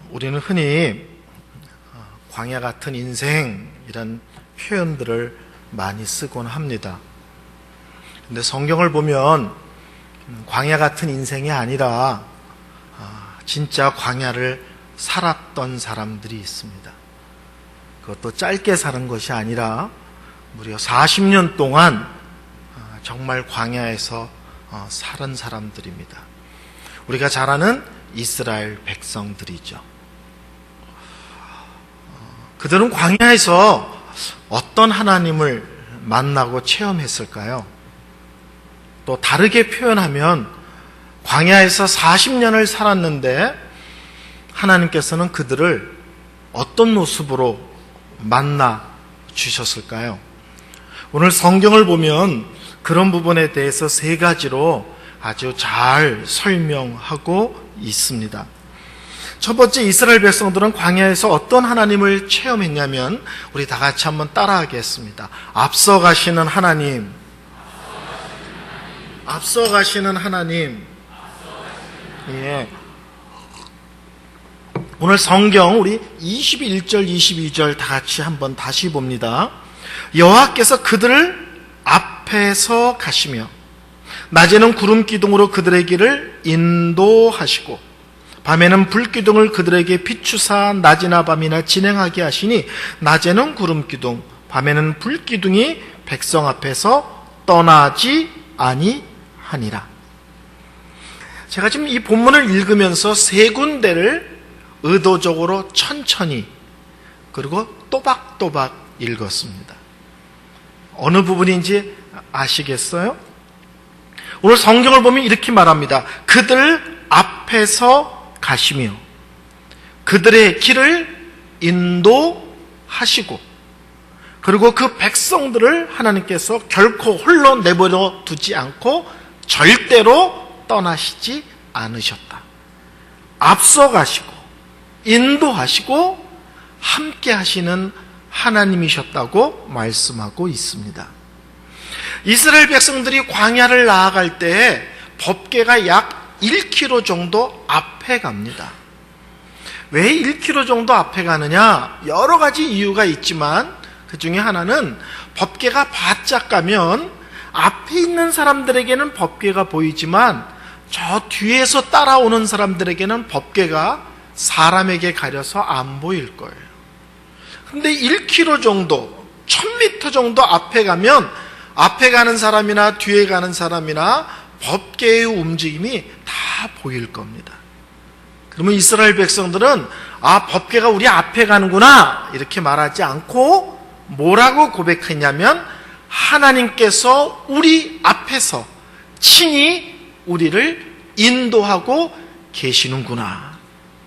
우리는 흔히 광야 같은 인생 이런 표현들을 많이 쓰곤 합니다. 근데 성경을 보면 광야 같은 인생이 아니라 진짜 광야를 살았던 사람들이 있습니다. 그것도 짧게 사는 것이 아니라 무려 40년 동안 정말 광야에서 살은 사람들입니다. 우리가 잘 아는 이스라엘 백성들이죠. 그들은 광야에서 어떤 하나님을 만나고 체험했을까요? 또 다르게 표현하면 광야에서 40년을 살았는데 하나님께서는 그들을 어떤 모습으로 만나 주셨을까요? 오늘 성경을 보면 그런 부분에 대해서 3가지로 아주 잘 설명하고 있습니다. 첫 번째, 이스라엘 백성들은 광야에서 어떤 하나님을 체험했냐면 우리 다 같이 한번 따라하겠습니다. 앞서가시는 하나님, 앞서가시는 하나님. 예. 오늘 성경 우리 21절 22절 다 같이 한번 다시 봅니다. 여호와께서 그들을 앞에서 가시며 낮에는 구름 기둥으로 그들의 길을 인도하시고 밤에는 불 기둥을 그들에게 비추사 낮이나 밤이나 진행하게 하시니 낮에는 구름 기둥 밤에는 불 기둥이 백성 앞에서 떠나지 아니하니라. 제가 지금 이 본문을 읽으면서 3군데를 의도적으로 천천히 그리고 또박또박 읽었습니다. 어느 부분인지 아시겠어요? 오늘 성경을 보면 이렇게 말합니다. 그들 앞에서 가시며 그들의 길을 인도하시고 그리고 그 백성들을 하나님께서 결코 홀로 내버려 두지 않고 절대로 떠나시지 않으셨다. 앞서 가시고 인도하시고 함께 하시는 하나님이셨다고 말씀하고 있습니다. 이스라엘 백성들이 광야를 나아갈 때 법궤가 약 1km 정도 앞에 갑니다. 왜 1km 정도 앞에 가느냐? 여러 가지 이유가 있지만 그 중에 하나는 법궤가 바짝 가면 앞에 있는 사람들에게는 법궤가 보이지만 저 뒤에서 따라오는 사람들에게는 법궤가 사람에게 가려서 안 보일 거예요. 근데 1km 정도, 1000m 정도 앞에 가면 앞에 가는 사람이나 뒤에 가는 사람이나 법궤의 움직임이 다 보일 겁니다. 그러면 이스라엘 백성들은 법궤가 우리 앞에 가는구나 이렇게 말하지 않고 뭐라고 고백했냐면 하나님께서 우리 앞에서 친히 우리를 인도하고 계시는구나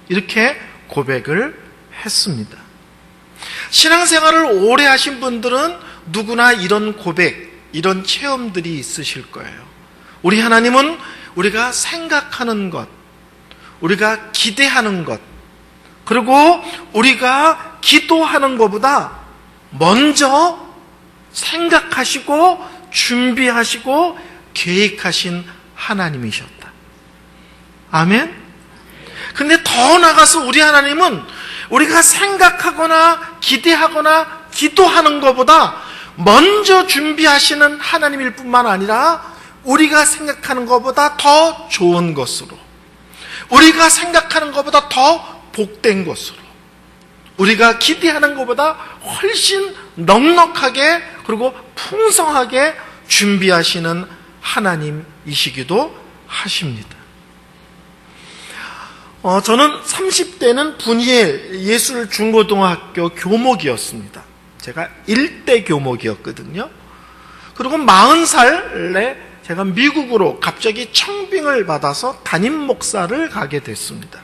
이렇게 고백을 했습니다. 신앙생활을 오래 하신 분들은 누구나 이런 고백, 이런 체험들이 있으실 거예요. 우리 하나님은 우리가 생각하는 것, 우리가 기대하는 것, 그리고 우리가 기도하는 것보다 먼저 생각하시고 준비하시고 계획하신 하나님이셨다. 아멘? 근데 더 나아가서 우리 하나님은 우리가 생각하거나 기대하거나 기도하는 것보다 먼저 준비하시는 하나님일 뿐만 아니라 우리가 생각하는 것보다 더 좋은 것으로, 우리가 생각하는 것보다 더 복된 것으로, 우리가 기대하는 것보다 훨씬 넉넉하게 그리고 풍성하게 준비하시는 하나님이시기도 하십니다. 저는 30대는 분이엘 예술 중고등학교 교목이었습니다. 제가 1대 교목이었거든요. 그리고 40살에 제가 미국으로 갑자기 청빙을 받아서 담임 목사를 가게 됐습니다.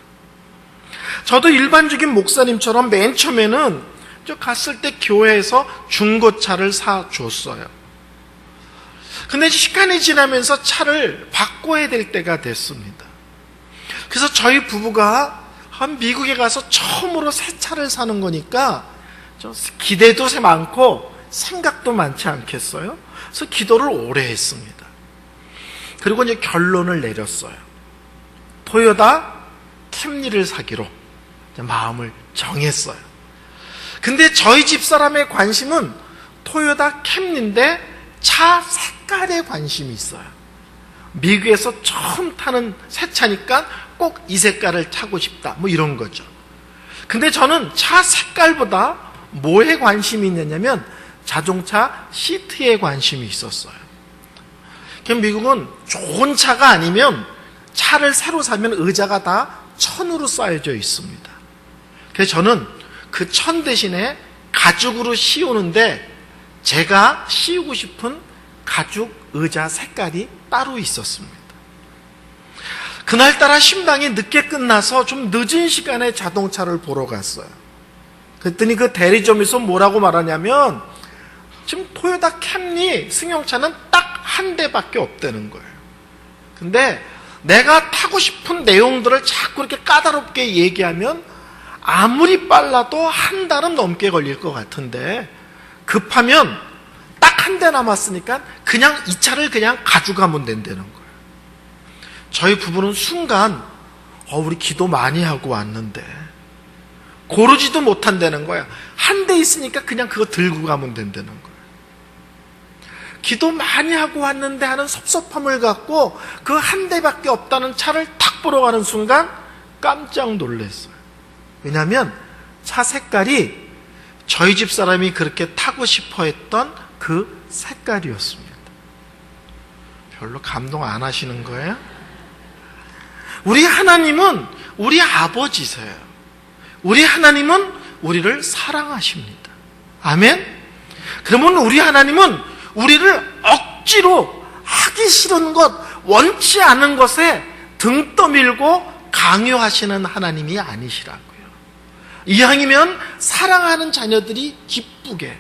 저도 일반적인 목사님처럼 맨 처음에는 갔을 때 교회에서 중고차를 사줬어요. 근데 시간이 지나면서 차를 바꿔야 될 때가 됐습니다. 그래서 저희 부부가 미국에 가서 처음으로 새 차를 사는 거니까 좀 기대도 많고 생각도 많지 않겠어요? 그래서 기도를 오래 했습니다. 그리고 이제 결론을 내렸어요. 토요타 캠리를 사기로. 마음을 정했어요. 근데 저희 집사람의 관심은 토요타 캠리인데 차 색깔에 관심이 있어요. 미국에서 처음 타는 새 차니까 꼭 이 색깔을 타고 싶다, 뭐 이런 거죠. 근데 저는 차 색깔보다 뭐에 관심이 있느냐면 자동차 시트에 관심이 있었어요. 미국은 좋은 차가 아니면 차를 새로 사면 의자가 다 천으로 쌓여져 있습니다. 그래서 저는 그 천 대신에 가죽으로 씌우는데 제가 씌우고 싶은 가죽 의자 색깔이 따로 있었습니다. 그날따라 신방이 늦게 끝나서 좀 늦은 시간에 자동차를 보러 갔어요. 그랬더니 그 대리점에서 뭐라고 말하냐면 지금 토요타 캠리 승용차는 딱 한 대밖에 없다는 거예요. 근데 내가 타고 싶은 내용들을 자꾸 이렇게 까다롭게 얘기하면 아무리 빨라도 한 달은 넘게 걸릴 것 같은데 급하면 딱 한 대 남았으니까 그냥 이 차를 그냥 가져가면 된다는 거예요. 저희 부부는 순간 우리 기도 많이 하고 왔는데 고르지도 못한다는 거야. 한 대 있으니까 그냥 그거 들고 가면 된다는 거예요. 기도 많이 하고 왔는데 하는 섭섭함을 갖고 그 한 대밖에 없다는 차를 탁 보러 가는 순간 깜짝 놀랐어요. 왜냐하면 차 색깔이 저희 집 사람이 그렇게 타고 싶어 했던 그 색깔이었습니다. 별로 감동 안 하시는 거예요? 우리 하나님은 우리 아버지세요. 우리 하나님은 우리를 사랑하십니다. 아멘? 그러면 우리 하나님은 우리를 억지로 하기 싫은 것, 원치 않은 것에 등 떠밀고 강요하시는 하나님이 아니시라고요. 이왕이면 사랑하는 자녀들이 기쁘게,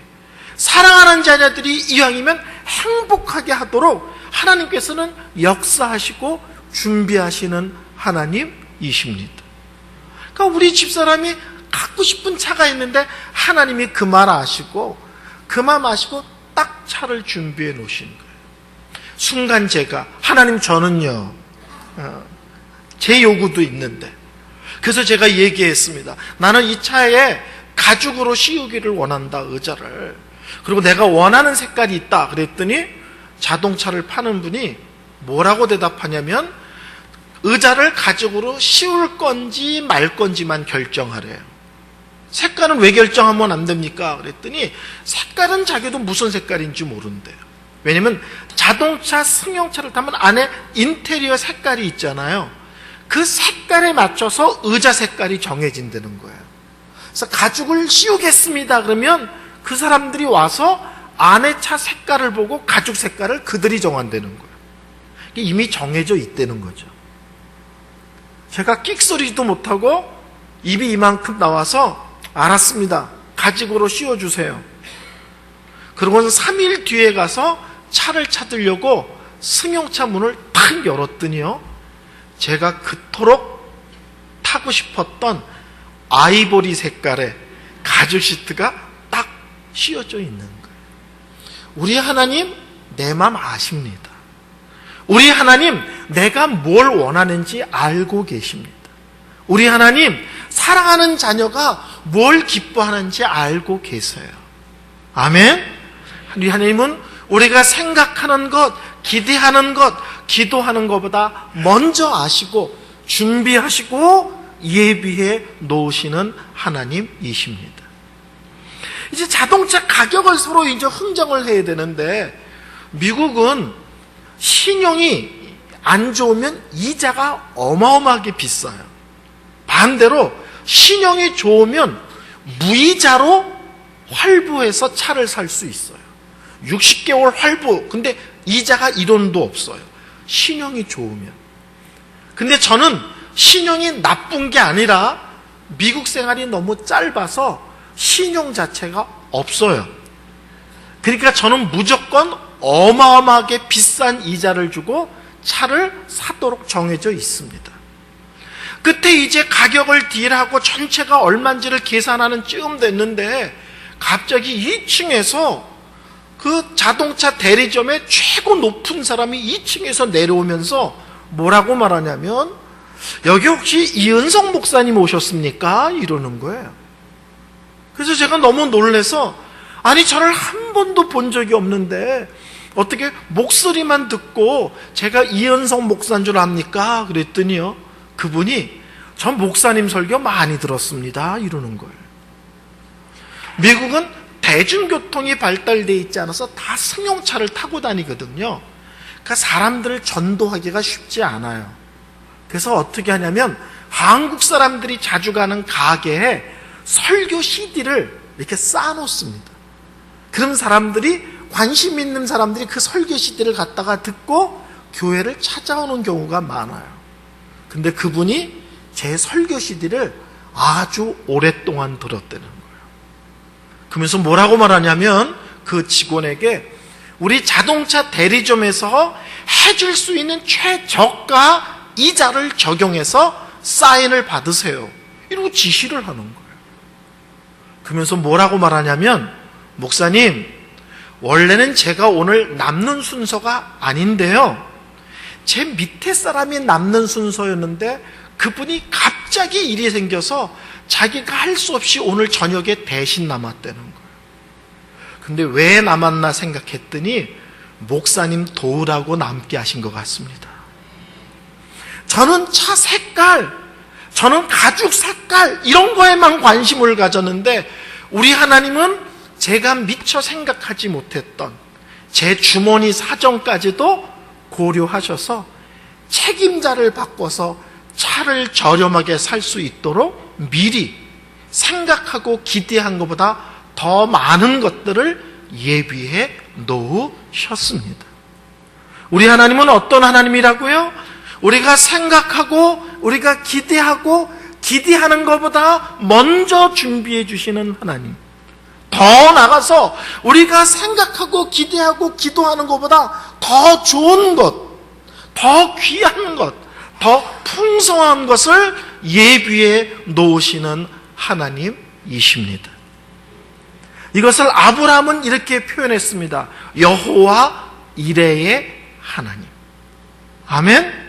사랑하는 자녀들이 이왕이면 행복하게 하도록 하나님께서는 역사하시고 준비하시는 하나님이십니다. 그러니까 우리 집사람이 갖고 싶은 차가 있는데 하나님이 그 말 아시고 그 말 아시고 딱 차를 준비해 놓으신 거예요. 순간 제가 하나님 저는요 제 요구도 있는데 그래서 제가 얘기했습니다. 나는 이 차에 가죽으로 씌우기를 원한다, 의자를. 그리고 내가 원하는 색깔이 있다 그랬더니 자동차를 파는 분이 뭐라고 대답하냐면 의자를 가죽으로 씌울 건지 말 건지만 결정하래요. 색깔은 왜 결정하면 안 됩니까? 그랬더니 색깔은 자기도 무슨 색깔인지 모른대요. 왜냐면 자동차 승용차를 타면 안에 인테리어 색깔이 있잖아요. 그 색깔에 맞춰서 의자 색깔이 정해진다는 거예요. 그래서 가죽을 씌우겠습니다 그러면 그 사람들이 와서 안에 차 색깔을 보고 가죽 색깔을 그들이 정한다는 거예요. 이미 정해져 있다는 거죠. 제가 끽소리도 못하고 입이 이만큼 나와서 알았습니다. 가죽으로 씌워주세요. 그러고는 3일 뒤에 가서 차를 찾으려고 승용차 문을 탁 열었더니요. 제가 그토록 타고 싶었던 아이보리 색깔의 가죽 시트가 딱 씌워져 있는 거예요. 우리 하나님 내 마음 아십니다. 우리 하나님 내가 뭘 원하는지 알고 계십니다. 우리 하나님 사랑하는 자녀가 뭘 기뻐하는지 알고 계세요. 아멘? 우리 하나님은 우리가 생각하는 것, 기대하는 것, 기도하는 것보다 먼저 아시고 준비하시고 예비해 놓으시는 하나님이십니다. 이제 자동차 가격을 서로 이제 흥정을 해야 되는데 미국은 신용이 안 좋으면 이자가 어마어마하게 비싸요. 반대로 신용이 좋으면 무이자로 활부해서 차를 살 수 있어요. 60개월 활부. 근데 이자가 1원도 없어요. 신용이 좋으면. 근데 저는 신용이 나쁜 게 아니라 미국 생활이 너무 짧아서 신용 자체가 없어요. 그러니까 저는 무조건 어마어마하게 비싼 이자를 주고 차를 사도록 정해져 있습니다. 끝에 이제 가격을 딜하고 전체가 얼마인지를 계산하는 쯤 됐는데 갑자기 2층에서 그 자동차 대리점의 최고 높은 사람이 2층에서 내려오면서 뭐라고 말하냐면 여기 혹시 이은성 목사님 오셨습니까? 이러는 거예요. 그래서 제가 너무 놀라서, 아니 저를 한 번도 본 적이 없는데 어떻게 목소리만 듣고 제가 이은성 목사인 줄 압니까? 그랬더니요, 그분이 전 목사님 설교 많이 들었습니다 이러는 거예요. 미국은 대중교통이 발달되어 있지 않아서 다 승용차를 타고 다니거든요. 그러니까 사람들을 전도하기가 쉽지 않아요. 그래서 어떻게 하냐면 한국 사람들이 자주 가는 가게에 설교 CD를 이렇게 쌓아놓습니다. 그럼 사람들이, 관심 있는 사람들이 그 설교 CD를 갖다가 듣고 교회를 찾아오는 경우가 많아요. 근데 그분이 제 설교 CD를 아주 오랫동안 들었다는 거예요. 그러면서 뭐라고 말하냐면, 그 직원에게 우리 자동차 대리점에서 해줄 수 있는 최저가 이자를 적용해서 사인을 받으세요 이러고 지시를 하는 거예요. 그러면서 뭐라고 말하냐면, 목사님, 원래는 제가 오늘 남는 순서가 아닌데요, 제 밑에 사람이 남는 순서였는데 그분이 갑자기 일이 생겨서 자기가 할 수 없이 오늘 저녁에 대신 남았다는 거예요. 근데 왜 남았나 생각했더니 목사님 도우라고 남게 하신 것 같습니다. 저는 차 색깔, 저는 가죽 색깔 이런 거에만 관심을 가졌는데, 우리 하나님은 제가 미처 생각하지 못했던 제 주머니 사정까지도 고려하셔서 책임자를 바꿔서 차를 저렴하게 살 수 있도록 미리 생각하고 기대한 것보다 더 많은 것들을 예비해 놓으셨습니다. 우리 하나님은 어떤 하나님이라고요? 우리가 생각하고 우리가 기대하는 것보다 먼저 준비해 주시는 하나님. 더 나가서 우리가 생각하고 기대하고 기도하는 것보다 더 좋은 것, 더 귀한 것, 더 풍성한 것을 예비해 놓으시는 하나님이십니다. 이것을 아브라함은 이렇게 표현했습니다. 여호와 이레의 하나님. 아멘.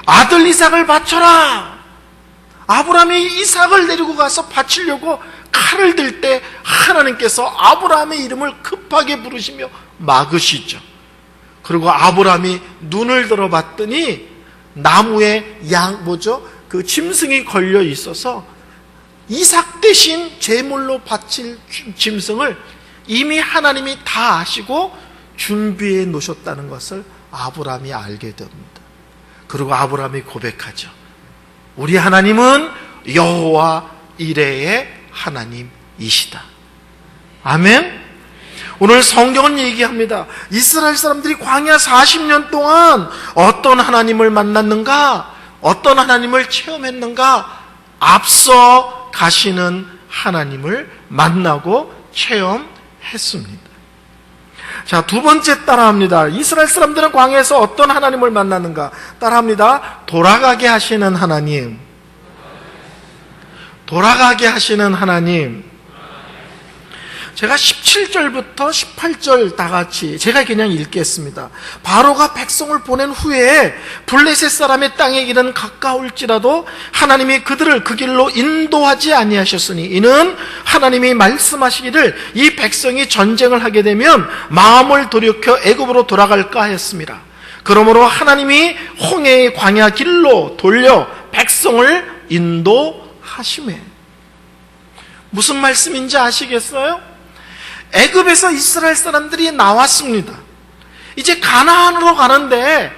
아들 이삭을 바쳐라. 아브라함이 이삭을 데리고 가서 바치려고 칼을 들 때 하나님께서 아브라함의 이름을 급하게 부르시며 막으시죠. 그리고 아브라함이 눈을 들어봤더니 나무에 그 짐승이 걸려 있어서 이삭 대신 제물로 바칠 짐승을 이미 하나님이 다 아시고 준비해 놓으셨다는 것을 아브라함이 알게 됩니다. 그리고 아브라함이 고백하죠. 우리 하나님은 여호와 이레의 하나님이시다. 아멘. 오늘 성경은 얘기합니다. 이스라엘 사람들이 광야 40년 동안 어떤 하나님을 만났는가, 어떤 하나님을 체험했는가, 앞서 가시는 하나님을 만나고 체험했습니다. 자, 두 번째 따라합니다. 이스라엘 사람들은 광야에서 어떤 하나님을 만났는가? 따라합니다. 돌아가게 하시는 하나님. 돌아가게 하시는 하나님. 제가 17절부터 18절 다 같이 제가 그냥 읽겠습니다. 바로가 백성을 보낸 후에 블레셋 사람의 땅에 길은 가까울지라도 하나님이 그들을 그 길로 인도하지 아니하셨으니 이는 하나님이 말씀하시기를 이 백성이 전쟁을 하게 되면 마음을 돌이켜 애굽으로 돌아갈까 했습니다. 그러므로 하나님이 홍해의 광야 길로 돌려 백성을 인도하시매. 무슨 말씀인지 아시겠어요? 애굽에서 이스라엘 사람들이 나왔습니다. 이제 가나안으로 가는데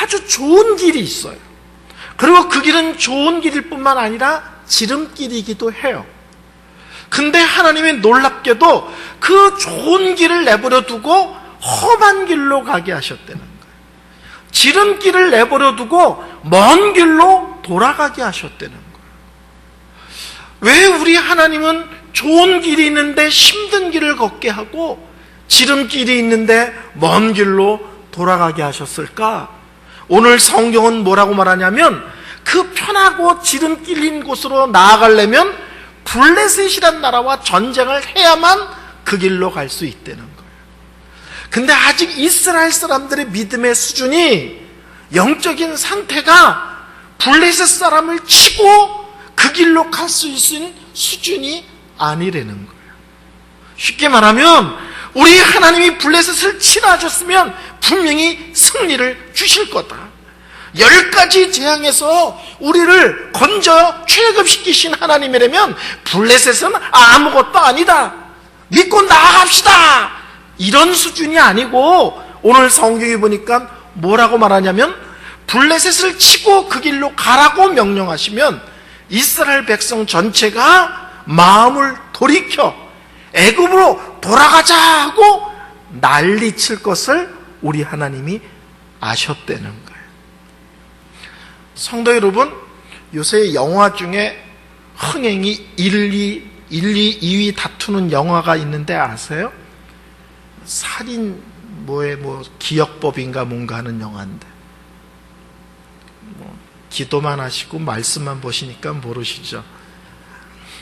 아주 좋은 길이 있어요. 그리고 그 길은 좋은 길일 뿐만 아니라 지름길이기도 해요. 근데 하나님이 놀랍게도 그 좋은 길을 내버려 두고 험한 길로 가게 하셨다는 거예요. 지름길을 내버려 두고 먼 길로 돌아가게 하셨다는 거예요. 왜 우리 하나님은 좋은 길이 있는데 힘든 길을 걷게 하고 지름길이 있는데 먼 길로 돌아가게 하셨을까? 오늘 성경은 뭐라고 말하냐면 그 편하고 지름길인 곳으로 나아가려면 블레셋이란 나라와 전쟁을 해야만 그 길로 갈 수 있다는 거예요. 근데 아직 이스라엘 사람들의 믿음의 수준이, 영적인 상태가 블레셋 사람을 치고 그 길로 갈 수 있는 수준이 아니라는 거예요. 쉽게 말하면 우리 하나님이 블레셋을 치라하셨으면 분명히 승리를 주실 거다. 10가지 재앙에서 우리를 건져 출애굽시키신 하나님이라면 블레셋은 아무것도 아니다. 믿고 나아갑시다. 이런 수준이 아니고 오늘 성경에 보니까 뭐라고 말하냐면 블레셋을 치고 그 길로 가라고 명령하시면 이스라엘 백성 전체가 마음을 돌이켜 애굽으로 돌아가자 하고 난리칠 것을 우리 하나님이 아셨다는 거예요. 성도 여러분, 요새 영화 중에 흥행이 1, 2위 다투는 영화가 있는데 아세요? 살인 기억법인가 뭔가 하는 영화인데 기도만 하시고 말씀만 보시니까 모르시죠.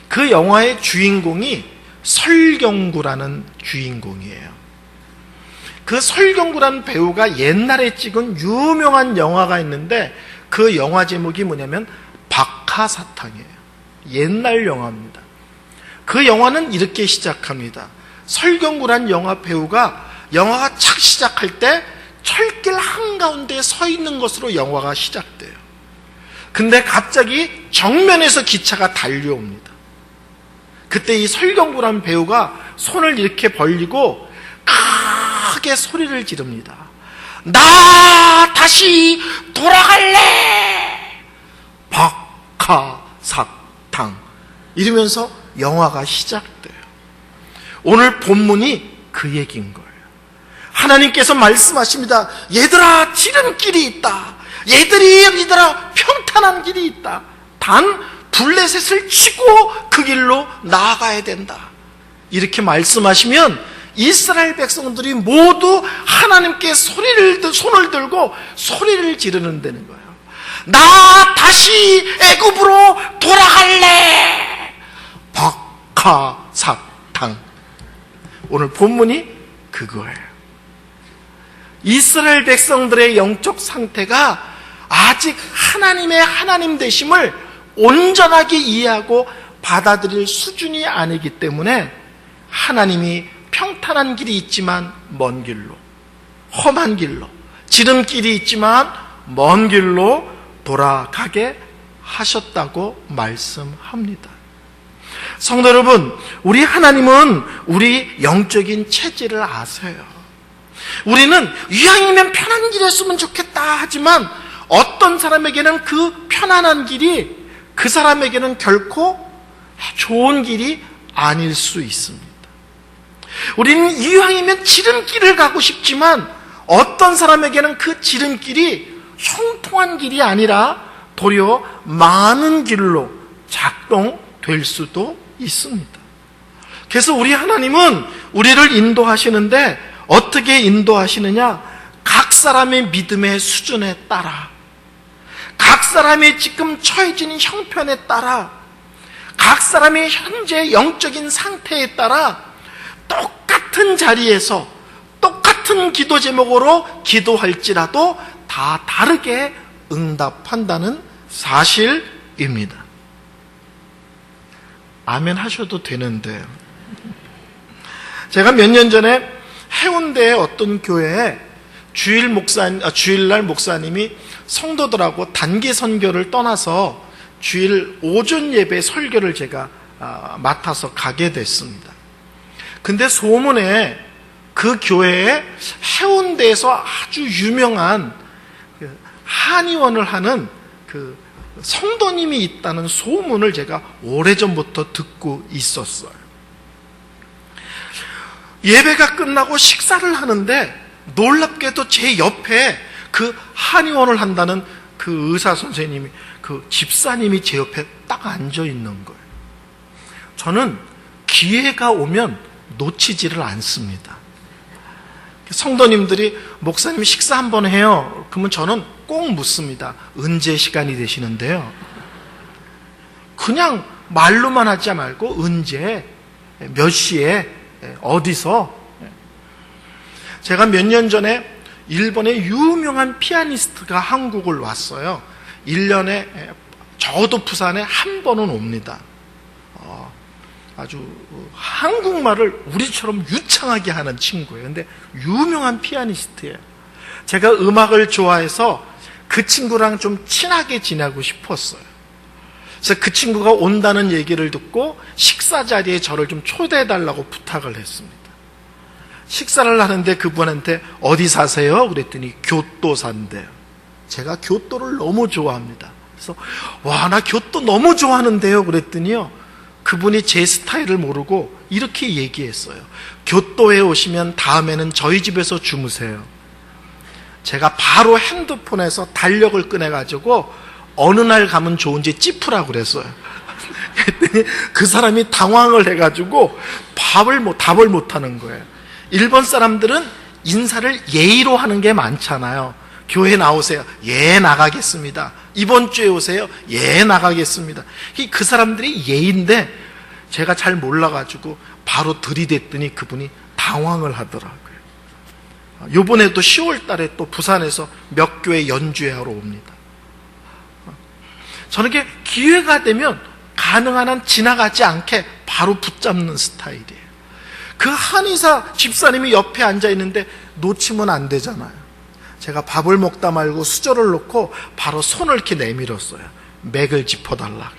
그 영화의 주인공이 설경구라는 주인공이에요. 그 설경구라는 배우가 옛날에 찍은 유명한 영화가 있는데 그 영화 제목이 뭐냐면 박하사탕이에요. 옛날 영화입니다. 그 영화는 이렇게 시작합니다. 설경구란 영화 배우가 영화가 착 시작할 때 철길 한가운데 서 있는 것으로 영화가 시작돼요. 근데 갑자기 정면에서 기차가 달려옵니다. 그때 이 설경구란 배우가 손을 이렇게 벌리고 크게 소리를 지릅니다. 나 다시 돌아갈래! 박하사탕. 이러면서 영화가 시작돼요. 오늘 본문이 그 얘기인 거예요. 하나님께서 말씀하십니다. 얘들아, 지름길이 있다. 얘들아, 평탄한 길이 있다. 단 블레셋을 치고 그 길로 나아가야 된다. 이렇게 말씀하시면 이스라엘 백성들이 모두 하나님께 손을 들고 소리를 지르는다는 거예요. 나 다시 애굽으로 돌아갈래. 박하사탕. 오늘 본문이 그거예요. 이스라엘 백성들의 영적 상태가 아직 하나님의 하나님 되심을 온전하게 이해하고 받아들일 수준이 아니기 때문에 하나님이 평탄한 길이 있지만 먼 길로, 험한 길로, 지름길이 있지만 먼 길로 돌아가게 하셨다고 말씀합니다. 성도 여러분, 우리 하나님은 우리 영적인 체질을 아세요. 우리는 이왕이면 편한 길이었으면 좋겠다 하지만 어떤 사람에게는 그 편안한 길이 그 사람에게는 결코 좋은 길이 아닐 수 있습니다. 우리는 이왕이면 지름길을 가고 싶지만 어떤 사람에게는 그 지름길이 형통한 길이 아니라 도리어 많은 길로 작동될 수도 있습니다. 그래서 우리 하나님은 우리를 인도하시는데 어떻게 인도하시느냐? 각 사람의 믿음의 수준에 따라, 각 사람의 지금 처해진 형편에 따라, 각 사람의 현재 영적인 상태에 따라 똑같은 자리에서 똑같은 기도 제목으로 기도할지라도 다 다르게 응답한다는 사실입니다. 아멘 하셔도 되는데, 제가 몇 년 전에 해운대의 어떤 교회에 주일날 목사님이 성도들하고 단기 선교를 떠나서 주일 오전 예배 설교를 제가 맡아서 가게 됐습니다. 근데 소문에 그 교회에 해운대에서 아주 유명한 한의원을 하는 그 성도님이 있다는 소문을 제가 오래전부터 듣고 있었어요. 예배가 끝나고 식사를 하는데 놀랍게도 제 옆에 그 한의원을 한다는 그 의사 선생님이, 그 집사님이 제 옆에 딱 앉아 있는 거예요. 저는 기회가 오면 놓치지를 않습니다. 성도님들이 목사님 식사 한번 해요. 그러면 저는 꼭 묻습니다. 언제 시간이 되시는데요? 그냥 말로만 하지 말고 언제, 몇 시에, 어디서. 제가 몇 년 전에 일본의 유명한 피아니스트가 한국을 왔어요. 1년에 적어도 부산에 한 번은 옵니다. 아주 한국말을 우리처럼 유창하게 하는 친구예요. 근데 유명한 피아니스트예요. 제가 음악을 좋아해서 그 친구랑 좀 친하게 지내고 싶었어요. 그래서 그 친구가 온다는 얘기를 듣고 식사 자리에 저를 좀 초대해달라고 부탁을 했습니다. 식사를 하는데 그분한테 어디 사세요? 그랬더니 교토 산대요. 제가 교토를 너무 좋아합니다. 그래서 나 교토 너무 좋아하는데요. 그랬더니요, 그분이 제 스타일을 모르고 이렇게 얘기했어요. 교토에 오시면 다음에는 저희 집에서 주무세요. 제가 바로 핸드폰에서 달력을 꺼내가지고 어느 날 가면 좋은지 찌푸라고 그랬어요. 그랬더니 그 사람이 당황을 해가지고 답을 못하는 거예요. 일본 사람들은 인사를 예의로 하는 게 많잖아요. 교회 나오세요. 예, 나가겠습니다. 이번 주에 오세요. 예, 나가겠습니다. 그 사람들이 예의인데 제가 잘 몰라가지고 바로 들이댔더니 그분이 당황을 하더라고요. 이번에도 10월 달에 또 부산에서 몇 교회 연주회하러 옵니다. 저는 이렇게 기회가 되면 가능한 한 지나가지 않게 바로 붙잡는 스타일이에요. 그 한의사 집사님이 옆에 앉아있는데 놓치면 안 되잖아요. 제가 밥을 먹다 말고 수저를 놓고 바로 손을 이렇게 내밀었어요. 맥을 짚어달라고.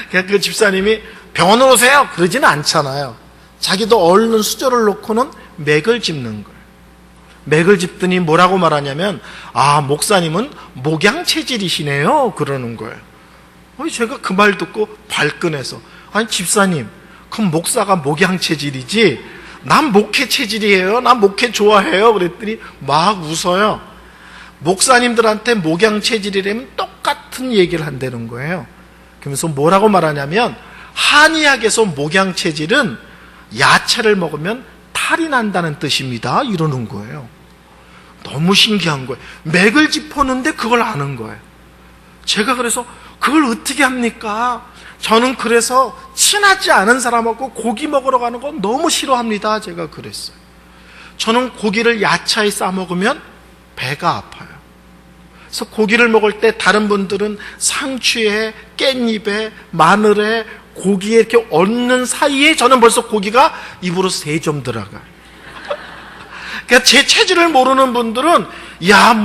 그 집사님이 병원으로 오세요! 그러지는 않잖아요. 자기도 얼른 수저를 놓고는 맥을 짚는 거예요. 맥을 짚더니 뭐라고 말하냐면, 목사님은 목양 체질이시네요. 그러는 거예요. 제가 그 말 듣고 발끈해서, 아니 집사님, 그럼 목사가 목양 체질이지 난 목회 체질이에요. 난 목회 좋아해요. 그랬더니 막 웃어요. 목사님들한테 목양 체질이라면 똑같은 얘기를 한다는 거예요. 그러면서 뭐라고 말하냐면, 한의학에서 목양 체질은 야채를 먹으면 탈이 난다는 뜻입니다. 이러는 거예요. 너무 신기한 거예요. 맥을 짚었는데 그걸 아는 거예요. 제가 그래서 그걸 어떻게 합니까? 저는 그래서 친하지 않은 사람하고 고기 먹으러 가는 거 너무 싫어합니다. 제가 그랬어요. 저는 고기를 야채에 싸 먹으면 배가 아파요. 그래서 고기를 먹을 때 다른 분들은 상추에 깻잎에 마늘에 고기에 이렇게 얹는 사이에 저는 벌써 고기가 입으로 3점 들어가요. 그러니까 제 체질을 모르는 분들은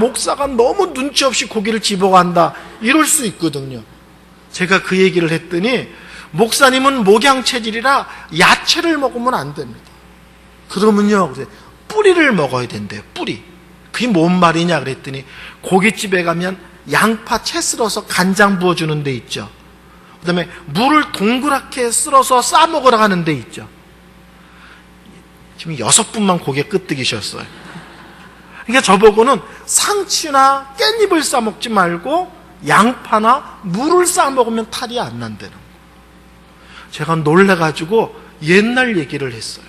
목사가 너무 눈치 없이 고기를 집어간다 이럴 수 있거든요. 제가 그 얘기를 했더니 목사님은 목양 체질이라 야채를 먹으면 안 됩니다. 그러면요, 뿌리를 먹어야 된대요. 뿌리. 그게 뭔 말이냐 그랬더니 고깃집에 가면 양파 채 썰어서 간장 부어주는 데 있죠. 그 다음에 물을 동그랗게 썰어서 싸 먹으러 가는 데 있죠. 지금 6분만 고개 끄덕이셨어요. 그러니까 저보고는 상추나 깻잎을 싸 먹지 말고 양파나 물을 싸 먹으면 탈이 안 난다는 거예요. 제가 놀래가지고 옛날 얘기를 했어요.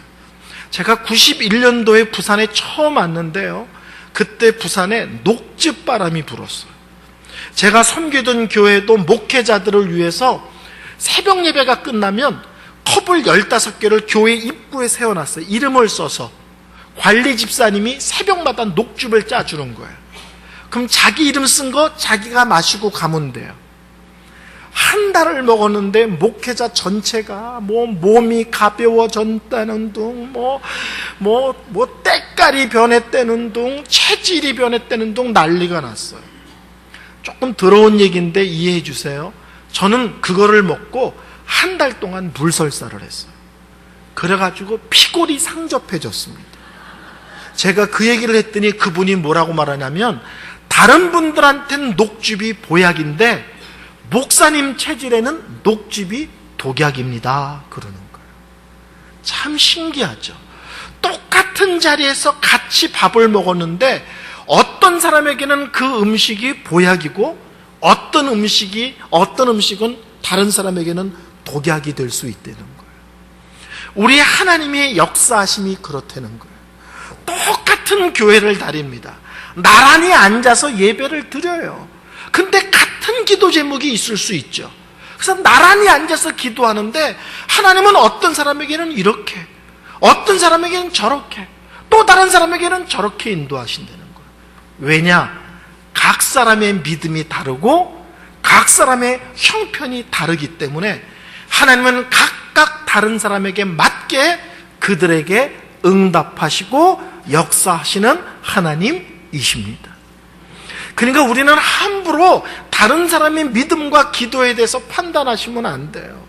제가 91년도에 부산에 처음 왔는데요, 그때 부산에 녹즙바람이 불었어요. 제가 섬기던 교회도 목회자들을 위해서 새벽 예배가 끝나면 컵을 15개를 교회 입구에 세워놨어요. 이름을 써서. 관리 집사님이 새벽마다 녹즙을 짜주는 거예요. 그럼 자기 이름 쓴 거 자기가 마시고 가면 돼요. 한 달을 먹었는데 목회자 전체가 몸이 가벼워졌다는 둥, 때깔이 변했다는 둥, 체질이 변했다는 둥 난리가 났어요. 조금 더러운 얘기인데 이해해 주세요. 저는 그거를 먹고 한 달 동안 물설사를 했어요. 그래가지고 피골이 상접해졌습니다. 제가 그 얘기를 했더니 그분이 뭐라고 말하냐면, 다른 분들한테는 녹즙이 보약인데 목사님 체질에는 녹즙이 독약입니다. 그러는 거예요. 참 신기하죠. 똑같은 자리에서 같이 밥을 먹었는데 어떤 사람에게는 그 음식이 보약이고 어떤 음식은 다른 사람에게는 독약이 될 수 있다는 거예요. 우리 하나님의 역사하심이 그렇다는 거예요. 똑같은 교회를 다닙니다. 나란히 앉아서 예배를 드려요. 근데 같은 기도 제목이 있을 수 있죠. 그래서 나란히 앉아서 기도하는데 하나님은 어떤 사람에게는 이렇게, 어떤 사람에게는 저렇게, 또 다른 사람에게는 저렇게 인도하신다는 거예요. 왜냐? 각 사람의 믿음이 다르고 각 사람의 형편이 다르기 때문에 하나님은 각각 다른 사람에게 맞게 그들에게 응답하시고 역사하시는 하나님이십니다. 그러니까 우리는 함부로 다른 사람의 믿음과 기도에 대해서 판단하시면 안 돼요.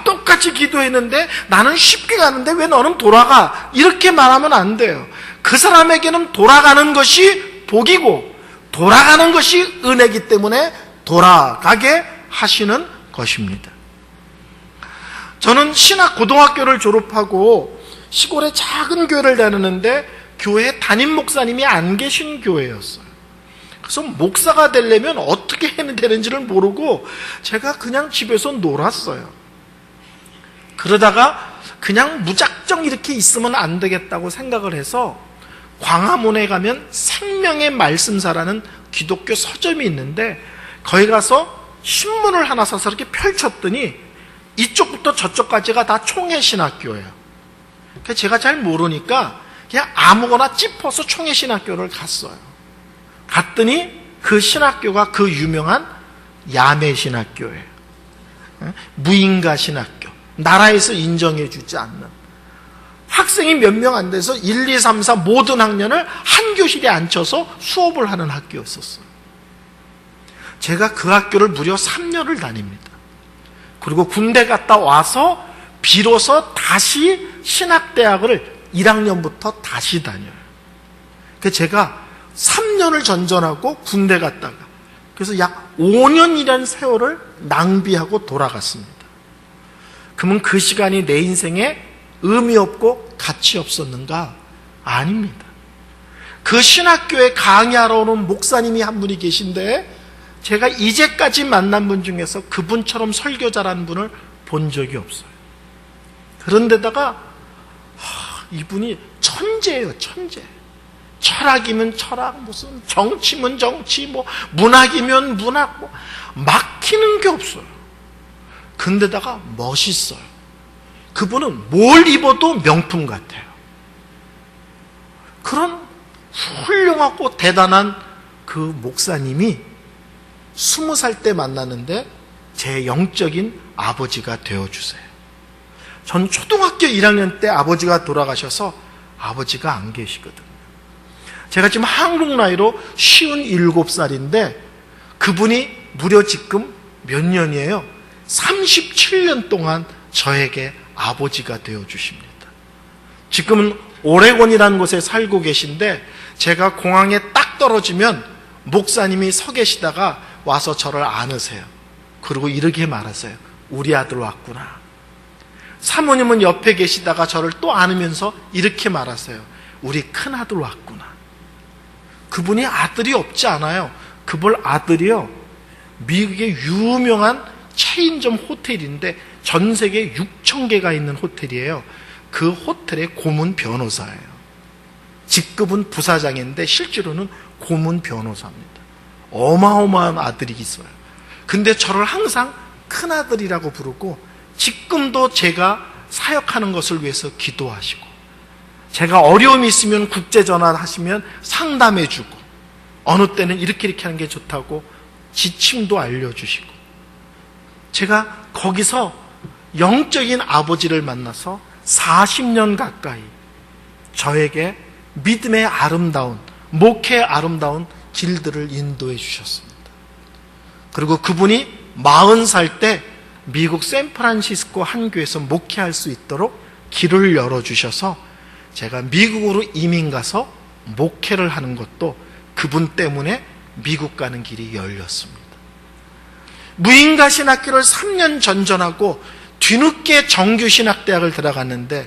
똑같이 기도했는데 나는 쉽게 가는데 왜 너는 돌아가? 이렇게 말하면 안 돼요. 그 사람에게는 돌아가는 것이 복이고 돌아가는 것이 은혜이기 때문에 돌아가게 하시는 것입니다. 저는 신학 고등학교를 졸업하고 시골의 작은 교회를 다니는데 교회에 담임 목사님이 안 계신 교회였어요. 그래서 목사가 되려면 어떻게 해야 되는지를 모르고 제가 그냥 집에서 놀았어요. 그러다가 그냥 무작정 이렇게 있으면 안 되겠다고 생각을 해서 광화문에 가면 생명의 말씀사라는 기독교 서점이 있는데 거기 가서 신문을 하나 사서 이렇게 펼쳤더니 이쪽부터 저쪽까지가 다 총회신학교예요. 그래서 제가 잘 모르니까 그냥 아무거나 찝어서 총회신학교를 갔어요. 갔더니 그 신학교가 그 유명한 야매신학교예요. 무인가신학교. 나라에서 인정해주지 않는. 학생이 몇 명 안 돼서 1, 2, 3, 4 모든 학년을 한 교실에 앉혀서 수업을 하는 학교였었어요. 제가 그 학교를 무려 3년을 다닙니다. 그리고 군대 갔다 와서 비로소 다시 신학대학을 1학년부터 다시 다녀요. 그래서 제가 3년을 전전하고 군대 갔다가 그래서 약 5년이라는 세월을 낭비하고 돌아갔습니다. 그러면 그 시간이 내 인생에 의미 없고 가치 없었는가? 아닙니다. 그 신학교에 강의하러 오는 목사님이 한 분이 계신데 제가 이제까지 만난 분 중에서 그분처럼 설교자라는 분을 본 적이 없어요. 그런데다가 이분이 천재예요. 천재. 철학이면 철학, 무슨 정치면 정치, 뭐 문학이면 문학, 뭐 막히는 게 없어요. 근데다가 멋있어요. 그분은 뭘 입어도 명품 같아요. 그런 훌륭하고 대단한 그 목사님이 20살 때 만났는데 제 영적인 아버지가 되어주세요. 전 초등학교 1학년 때 아버지가 돌아가셔서 아버지가 안 계시거든요. 제가 지금 한국 나이로 57살인데 그분이 무려 지금 몇 년이에요? 37년 동안 저에게 아버지가 되어주십니다. 지금은 오레곤이라는 곳에 살고 계신데 제가 공항에 딱 떨어지면 목사님이 서 계시다가 와서 저를 안으세요. 그리고 이렇게 말하세요. 우리 아들 왔구나. 사모님은 옆에 계시다가 저를 또 안으면서 이렇게 말하세요. 우리 큰아들 왔구나. 그분이 아들이 없지 않아요. 그분 아들이요, 미국의 유명한 체인점 호텔인데 전 세계 6,000개가 있는 호텔이에요. 그 호텔의 고문 변호사예요. 직급은 부사장인데 실제로는 고문 변호사입니다. 어마어마한 아들이 있어요. 근데 저를 항상 큰아들이라고 부르고 지금도 제가 사역하는 것을 위해서 기도하시고 제가 어려움이 있으면 국제전화 하시면 상담해주고 어느 때는 이렇게 하는 게 좋다고 지침도 알려주시고 제가 거기서 영적인 아버지를 만나서 40년 가까이 저에게 믿음의 아름다운, 목회의 아름다운 길들을 인도해 주셨습니다. 그리고 그분이 40살 때 미국 샌프란시스코 한 교회에서 목회할 수 있도록 길을 열어주셔서 제가 미국으로 이민 가서 목회를 하는 것도 그분 때문에 미국 가는 길이 열렸습니다. 무인가신학교를 3년 전전하고 뒤늦게 정규신학대학을 들어갔는데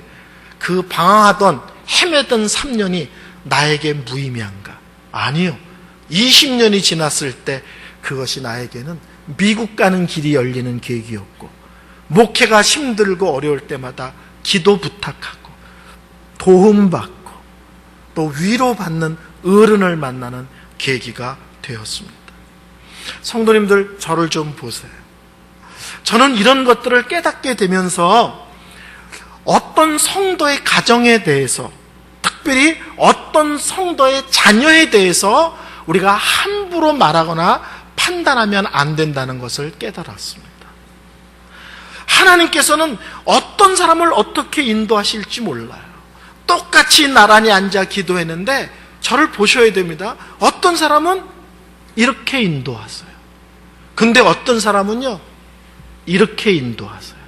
그 방황하던 헤매던 3년이 나에게 무의미한가? 아니요. 20년이 지났을 때 그것이 나에게는 미국 가는 길이 열리는 계기였고 목회가 힘들고 어려울 때마다 기도 부탁하고 도움받고 또 위로받는 어른을 만나는 계기가 되었습니다. 성도님들, 저를 좀 보세요. 저는 이런 것들을 깨닫게 되면서 어떤 성도의 가정에 대해서, 특별히 어떤 성도의 자녀에 대해서 우리가 함부로 말하거나 판단하면 안 된다는 것을 깨달았습니다. 하나님께서는 어떤 사람을 어떻게 인도하실지 몰라요. 똑같이 나란히 앉아 기도했는데 저를 보셔야 됩니다. 어떤 사람은 이렇게 인도하세요. 근데 어떤 사람은요, 이렇게 인도하세요.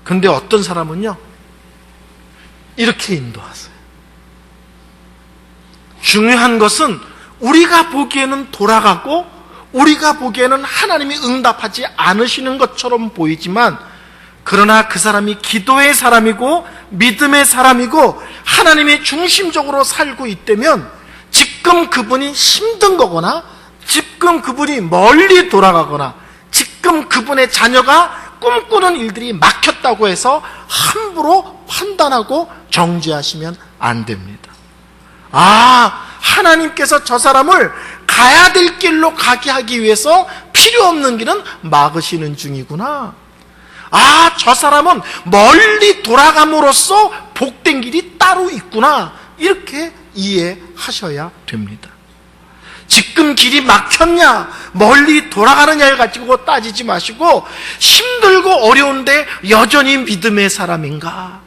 근데 어떤 사람은요, 이렇게 인도하세요. 중요한 것은 우리가 보기에는 돌아가고 우리가 보기에는 하나님이 응답하지 않으시는 것처럼 보이지만, 그러나 그 사람이 기도의 사람이고 믿음의 사람이고 하나님이 중심적으로 살고 있다면, 지금 그분이 힘든 거거나 지금 그분이 멀리 돌아가거나 지금 그분의 자녀가 꿈꾸는 일들이 막혔다고 해서 함부로 판단하고 정죄하시면 안 됩니다. 하나님께서 저 사람을 가야 될 길로 가게 하기 위해서 필요 없는 길은 막으시는 중이구나. 저 사람은 멀리 돌아감으로써 복된 길이 따로 있구나. 이렇게 이해하셔야 됩니다. 지금 길이 막혔냐, 멀리 돌아가느냐를 가지고 따지지 마시고, 힘들고 어려운데 여전히 믿음의 사람인가?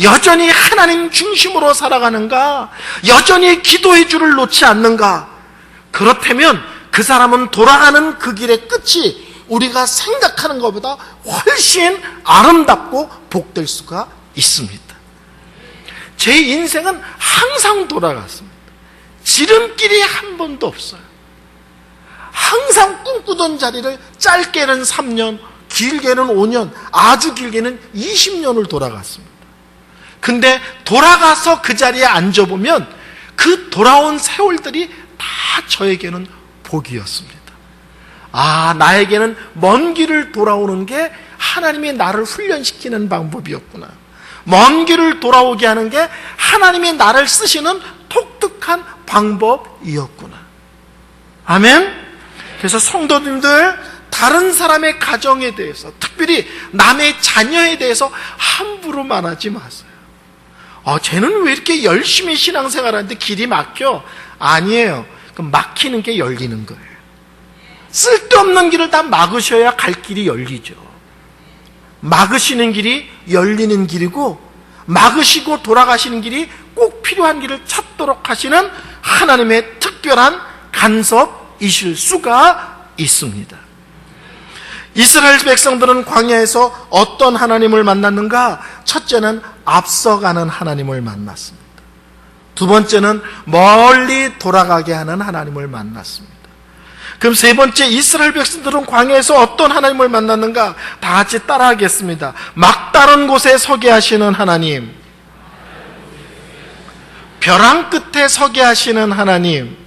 여전히 하나님 중심으로 살아가는가? 여전히 기도의 줄을 놓지 않는가? 그렇다면 그 사람은 돌아가는 그 길의 끝이 우리가 생각하는 것보다 훨씬 아름답고 복될 수가 있습니다. 제 인생은 항상 돌아갔습니다. 지름길이 한 번도 없어요. 항상 꿈꾸던 자리를 짧게는 3년, 길게는 5년, 아주 길게는 20년을 돌아갔습니다. 근데 돌아가서 그 자리에 앉아보면 그 돌아온 세월들이 다 저에게는 복이었습니다. 나에게는 먼 길을 돌아오는 게 하나님이 나를 훈련시키는 방법이었구나. 먼 길을 돌아오게 하는 게 하나님이 나를 쓰시는 독특한 방법이었구나. 아멘? 그래서 성도님들, 다른 사람의 가정에 대해서, 특별히 남의 자녀에 대해서 함부로 말하지 마세요. 쟤는 왜 이렇게 열심히 신앙생활하는데 길이 막혀? 아니에요. 그 막히는 게 열리는 거예요. 쓸데없는 길을 다 막으셔야 갈 길이 열리죠. 막으시는 길이 열리는 길이고, 막으시고 돌아가시는 길이 꼭 필요한 길을 찾도록 하시는 하나님의 특별한 간섭이실 수가 있습니다. 이스라엘 백성들은 광야에서 어떤 하나님을 만났는가? 첫째는 앞서가는 하나님을 만났습니다. 두 번째는 멀리 돌아가게 하는 하나님을 만났습니다. 그럼 세 번째, 이스라엘 백성들은 광야에서 어떤 하나님을 만났는가? 다 같이 따라하겠습니다. 막다른 곳에 서게 하시는 하나님, 벼랑 끝에 서게 하시는 하나님.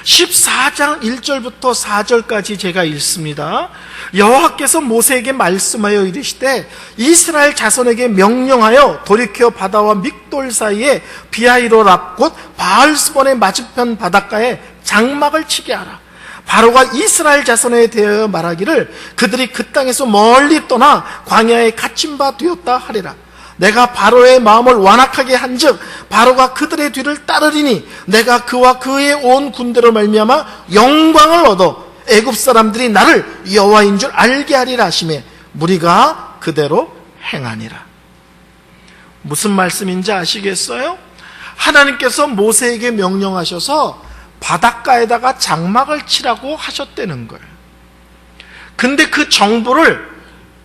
14장 1절부터 4절까지 제가 읽습니다. 여호와께서 모세에게 말씀하여 이르시되, 이스라엘 자손에게 명령하여 돌이켜 바다와 믹돌 사이에 비하이로랍 곧 바알스본의 맞은편 바닷가에 장막을 치게 하라. 바로가 이스라엘 자손에 대하여 말하기를, 그들이 그 땅에서 멀리 떠나 광야에 갇힌 바 되었다 하리라. 내가 바로의 마음을 완악하게 한즉 바로가 그들의 뒤를 따르리니 내가 그와 그의 온 군대로 말미암아 영광을 얻어 애굽 사람들이 나를 여호와인 줄 알게 하리라 하시매 무리가 그대로 행하니라. 무슨 말씀인지 아시겠어요? 하나님께서 모세에게 명령하셔서 바닷가에다가 장막을 치라고 하셨다는 거예요. 근데 그 정보를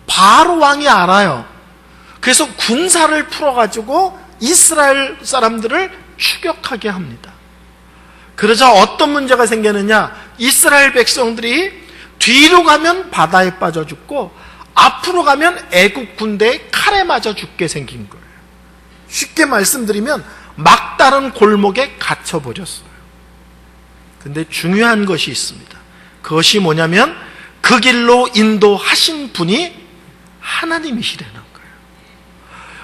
바로 왕이 알아요. 그래서 군사를 풀어가지고 이스라엘 사람들을 추격하게 합니다. 그러자 어떤 문제가 생기느냐? 이스라엘 백성들이 뒤로 가면 바다에 빠져 죽고 앞으로 가면 애국 군대의 칼에 맞아 죽게 생긴 거예요. 쉽게 말씀드리면 막다른 골목에 갇혀버렸어요. 근데 중요한 것이 있습니다. 그것이 뭐냐면 그 길로 인도하신 분이 하나님이시라는 거예요.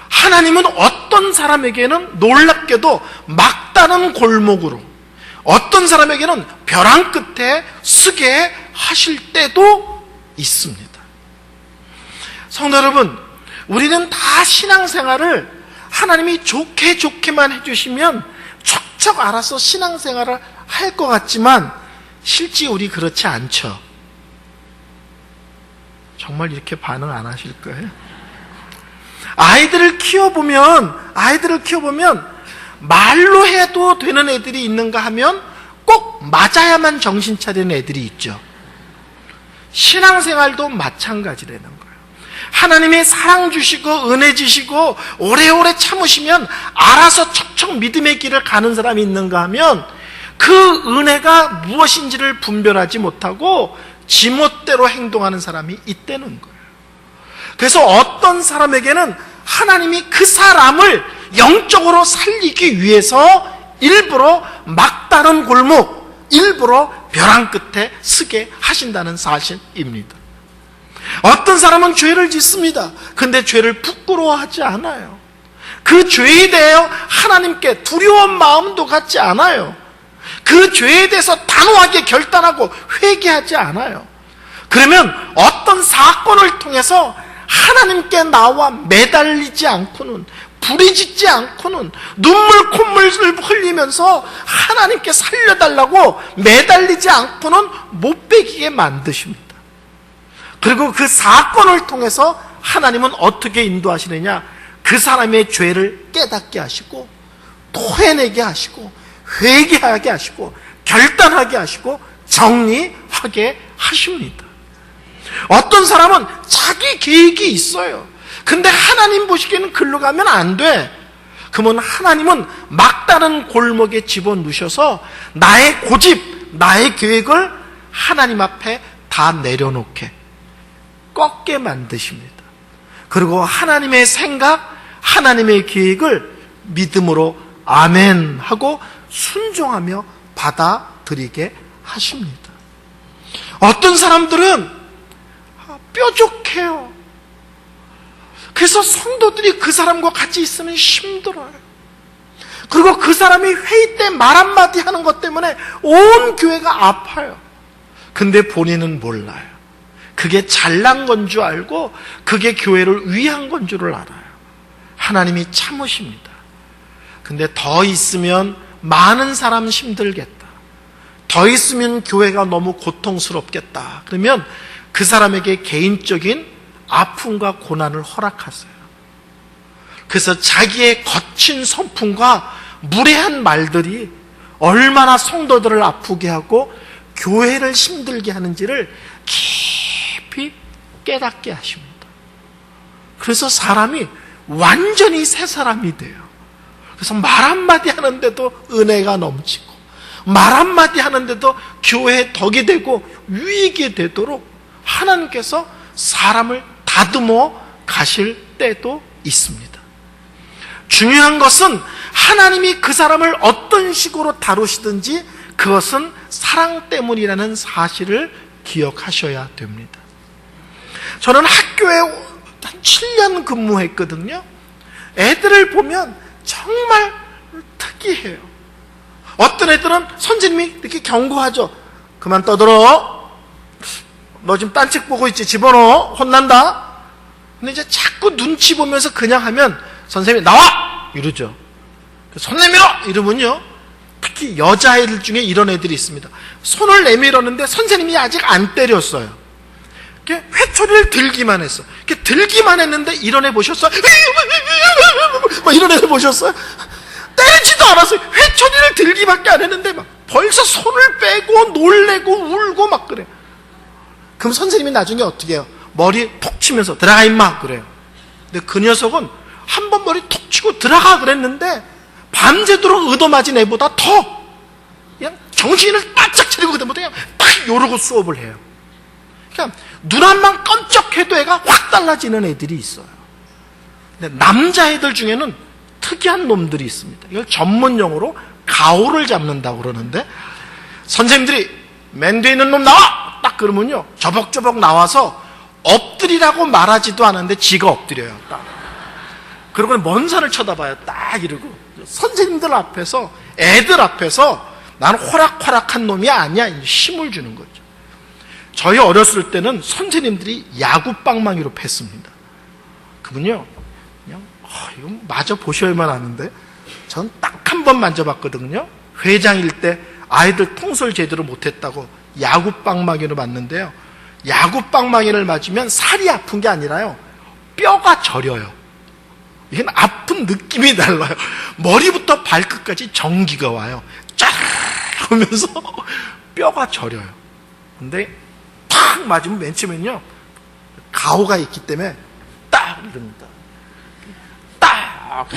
하나님은 어떤 사람에게는 놀랍게도 막다른 골목으로, 어떤 사람에게는 벼랑 끝에 서게 하실 때도 있습니다. 성도 여러분, 우리는 다 신앙생활을 하나님이 좋게만 해주시면 척 알아서 신앙생활을 할 것 같지만 실제 우리 그렇지 않죠. 정말 이렇게 반응 안 하실 거예요? 아이들을 키워보면 말로 해도 되는 애들이 있는가 하면 꼭 맞아야만 정신 차리는 애들이 있죠. 신앙생활도 마찬가지라는 거예요. 하나님이 사랑 주시고 은혜 주시고 오래오래 참으시면 알아서 척척 믿음의 길을 가는 사람이 있는가 하면 그 은혜가 무엇인지를 분별하지 못하고 지멋대로 행동하는 사람이 있다는 거예요. 그래서 어떤 사람에게는 하나님이 그 사람을 영적으로 살리기 위해서 일부러 막다른 골목, 일부러 벼랑 끝에 서게 하신다는 사실입니다. 어떤 사람은 죄를 짓습니다. 근데 죄를 부끄러워하지 않아요. 그 죄에 대하여 하나님께 두려운 마음도 갖지 않아요. 그 죄에 대해서 단호하게 결단하고 회개하지 않아요. 그러면 어떤 사건을 통해서 하나님께 나와 매달리지 않고는, 부리짖지 않고는, 눈물 콧물을 흘리면서 하나님께 살려달라고 매달리지 않고는 못 베기게 만드십니다. 그리고 그 사건을 통해서 하나님은 어떻게 인도하시느냐? 그 사람의 죄를 깨닫게 하시고 토해내게 하시고 회개하게 하시고 결단하게 하시고 정리하게 하십니다. 어떤 사람은 자기 계획이 있어요. 근데 하나님 보시기에는 글로 가면 안 돼. 그러면 하나님은 막다른 골목에 집어넣으셔서 나의 고집, 나의 계획을 하나님 앞에 다 내려놓게, 꺾게 만드십니다. 그리고 하나님의 생각, 하나님의 계획을 믿음으로 아멘 하고 순종하며 받아들이게 하십니다. 어떤 사람들은 뾰족해요. 그래서 성도들이 그 사람과 같이 있으면 힘들어요. 그리고 그 사람이 회의 때 말 한마디 하는 것 때문에 온 교회가 아파요. 근데 본인은 몰라요. 그게 잘난 건 줄 알고 그게 교회를 위한 건 줄을 알아요. 하나님이 참으십니다. 근데 더 있으면 많은 사람 힘들겠다. 더 있으면 교회가 너무 고통스럽겠다. 그러면 그 사람에게 개인적인 아픔과 고난을 허락하세요. 그래서 자기의 거친 성품과 무례한 말들이 얼마나 성도들을 아프게 하고 교회를 힘들게 하는지를 깊이 깨닫게 하십니다. 그래서 사람이 완전히 새 사람이 돼요. 그래서 말 한마디 하는데도 은혜가 넘치고 말 한마디 하는데도 교회의 덕이 되고 유익이 되도록 하나님께서 사람을 다듬어 가실 때도 있습니다. 중요한 것은 하나님이 그 사람을 어떤 식으로 다루시든지 그것은 사랑 때문이라는 사실을 기억하셔야 됩니다. 저는 학교에 한 7년 근무했거든요. 애들을 보면 정말 특이해요. 어떤 애들은 선생님이 이렇게 경고하죠. 그만 떠들어. 너 지금 딴 책 보고 있지? 집어넣어. 혼난다. 근데 이제 자꾸 눈치 보면서 그냥 하면 선생님이 나와! 이러죠. 손 내밀어! 이러면요. 특히 여자애들 중에 이런 애들이 있습니다. 손을 내밀었는데 선생님이 아직 안 때렸어요. 회초리를 들기만 했어. 들기만 했는데 이런 애 보셨어요? 이런 애들 보셨어요? 때리지도 않았어요. 회초리를 들기밖에 안 했는데 막 벌써 손을 빼고 놀래고 울고 막 그래. 그럼 선생님이 나중에 어떻게 해요? 머리 톡 치면서 들어가 임마 그래요. 근데 그 녀석은 한 번 머리 톡 치고 들어가 그랬는데 밤새도록 얻어맞은 애보다 더 그냥 정신을 바짝 차리고 그다음부터 그냥 딱 요러고 수업을 해요. 그러니까 눈 한번 깜짝해도 애가 확 달라지는 애들이 있어요. 근데 남자애들 중에는 특이한 놈들이 있습니다. 이걸 전문용어로 가오를 잡는다고 그러는데 선생님들이 맨 뒤에 있는 놈 나와! 딱 그러면요 저벅저벅 나와서 엎드리라고 말하지도 않았는데 지가 엎드려요. 딱. 그러고 먼 산을 쳐다봐요. 딱 이러고 선생님들 앞에서 애들 앞에서 나는 호락호락한 놈이 아니야 힘을 주는 거죠. 저희 어렸을 때는 선생님들이 야구방망이로 팼습니다. 그분요 그냥 이거 마저 보셔야만 하는데 전 딱 한 번 만져봤거든요. 회장일 때 아이들 통솔 제대로 못했다고 야구방망이로 맞는데요. 야구방망이를 맞으면 살이 아픈 게 아니라요, 뼈가 저려요. 이건 아픈 느낌이 달라요. 머리부터 발끝까지 전기가 와요. 쫙 하면서 뼈가 저려요. 근데 탁 맞으면 맨 처음엔요, 가오가 있기 때문에 딱 이럽니다. 딱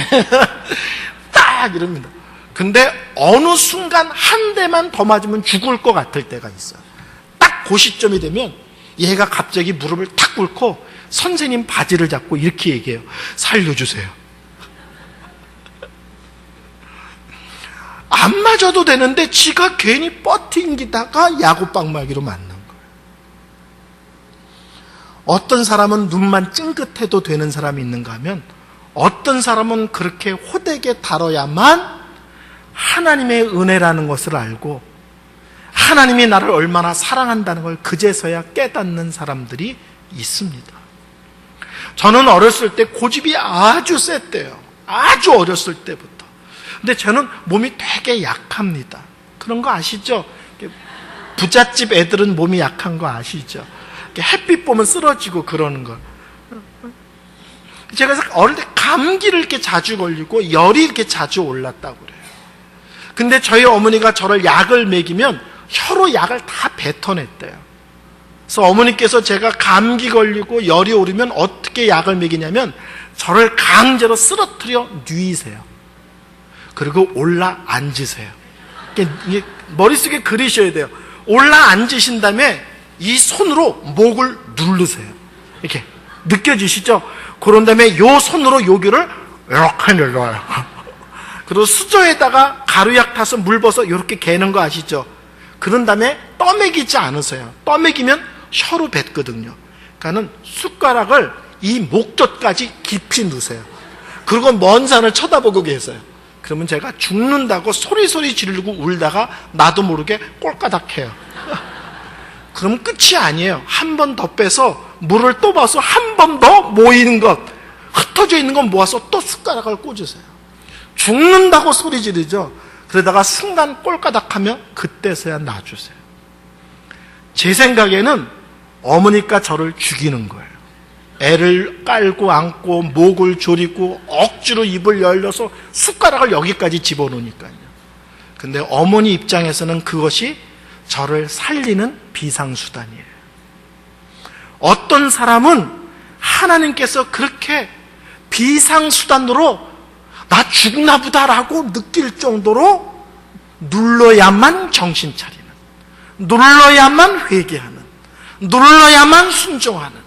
딱 이럽니다. 근데 어느 순간 한 대만 더 맞으면 죽을 것 같을 때가 있어요. 딱 그 시점이 되면 얘가 갑자기 무릎을 탁 꿇고 선생님 바지를 잡고 이렇게 얘기해요. 살려주세요. 안 맞아도 되는데 지가 괜히 버팅기다가 야구방망이로 맞는 거예요. 어떤 사람은 눈만 찡긋해도 되는 사람이 있는가 하면, 어떤 사람은 그렇게 호되게 다뤄야만 하나님의 은혜라는 것을 알고 하나님이 나를 얼마나 사랑한다는 걸 그제서야 깨닫는 사람들이 있습니다. 저는 어렸을 때 고집이 아주 셌대요. 아주 어렸을 때부터. 근데 저는 몸이 되게 약합니다. 그런 거 아시죠? 부잣집 애들은 몸이 약한 거 아시죠? 햇빛 보면 쓰러지고 그러는 거. 제가 어릴 때 감기를 이렇게 자주 걸리고 열이 이렇게 자주 올랐다고 그래요. 근데 저희 어머니가 저를 약을 먹이면 혀로 약을 다 뱉어냈대요. 그래서 어머니께서 제가 감기 걸리고 열이 오르면 어떻게 약을 먹이냐면 저를 강제로 쓰러뜨려 누이세요. 그리고 올라 앉으세요. 이게 머릿속에 그리셔야 돼요. 올라 앉으신 다음에 이 손으로 목을 누르세요. 이렇게 느껴지시죠? 그런 다음에 요 손으로 여기를 이렇게 눌러요. 그리고 수저에다가 가루약 타서 물 벗어 이렇게 개는 거 아시죠? 그런 다음에 떠먹이지 않으세요. 떠먹이면 혀로 뱉거든요. 그러니까는 숟가락을 이 목젖까지 깊이 넣으세요. 그리고 먼 산을 쳐다보고 계세요. 그러면 제가 죽는다고 소리소리 지르고 울다가 나도 모르게 꼴까닥해요. 그럼 끝이 아니에요. 한 번 더 빼서 물을 또 봐서 한 번 더 모이는 것, 흩어져 있는 건 모아서 또 숟가락을 꽂으세요. 죽는다고 소리 지르죠. 그러다가 순간 꼴까닥하면 그때서야 놔주세요. 제 생각에는 어머니가 저를 죽이는 거예요. 애를 깔고 안고 목을 조리고 억지로 입을 열려서 숟가락을 여기까지 집어넣으니까요. 근데 어머니 입장에서는 그것이 저를 살리는 비상수단이에요. 어떤 사람은 하나님께서 그렇게 비상수단으로 나 죽나 보다라고 느낄 정도로 눌러야만 정신 차리는, 눌러야만 회개하는, 눌러야만 순종하는,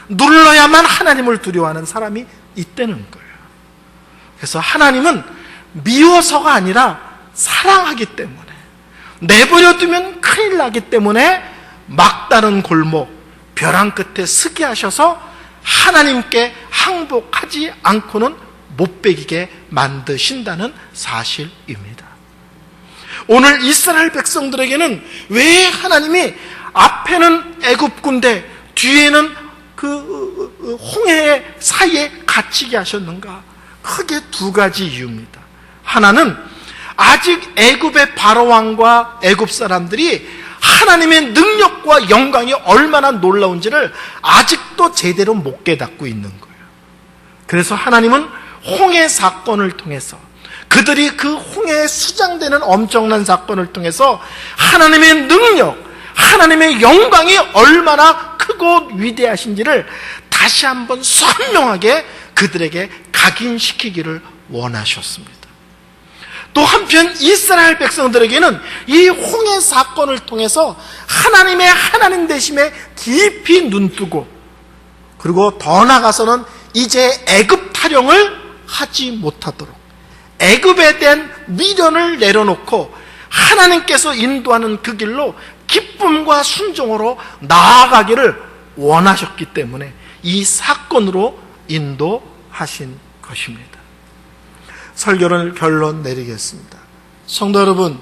눌러야만 하나님을 두려워하는 사람이 있다는 거예요. 그래서 하나님은 미워서가 아니라 사랑하기 때문에, 내버려두면 큰일 나기 때문에 막다른 골목, 벼랑 끝에 서게 하셔서 하나님께 항복하지 않고는 못 베기게 만드신다는 사실입니다. 오늘 이스라엘 백성들에게는 왜 하나님이 앞에는 애굽 군대, 뒤에는 그 홍해 사이에 갇히게 하셨는가? 크게 두 가지 이유입니다. 하나는 아직 애굽의 바로 왕과 애굽 사람들이 하나님의 능력과 영광이 얼마나 놀라운지를 아직도 제대로 못 깨닫고 있는 거예요. 그래서 하나님은 홍해 사건을 통해서, 그들이 그 홍해에 수장되는 엄청난 사건을 통해서 하나님의 능력, 하나님의 영광이 얼마나 크고 위대하신지를 다시 한번 선명하게 그들에게 각인시키기를 원하셨습니다. 또 한편 이스라엘 백성들에게는 이 홍해 사건을 통해서 하나님의 하나님 되심에 깊이 눈뜨고, 그리고 더 나아가서는 이제 애굽 타령을 하지 못하도록 애굽에 대한 미련을 내려놓고 하나님께서 인도하는 그 길로 기쁨과 순종으로 나아가기를 원하셨기 때문에 이 사건으로 인도하신 것입니다. 설교를 결론 내리겠습니다. 성도 여러분,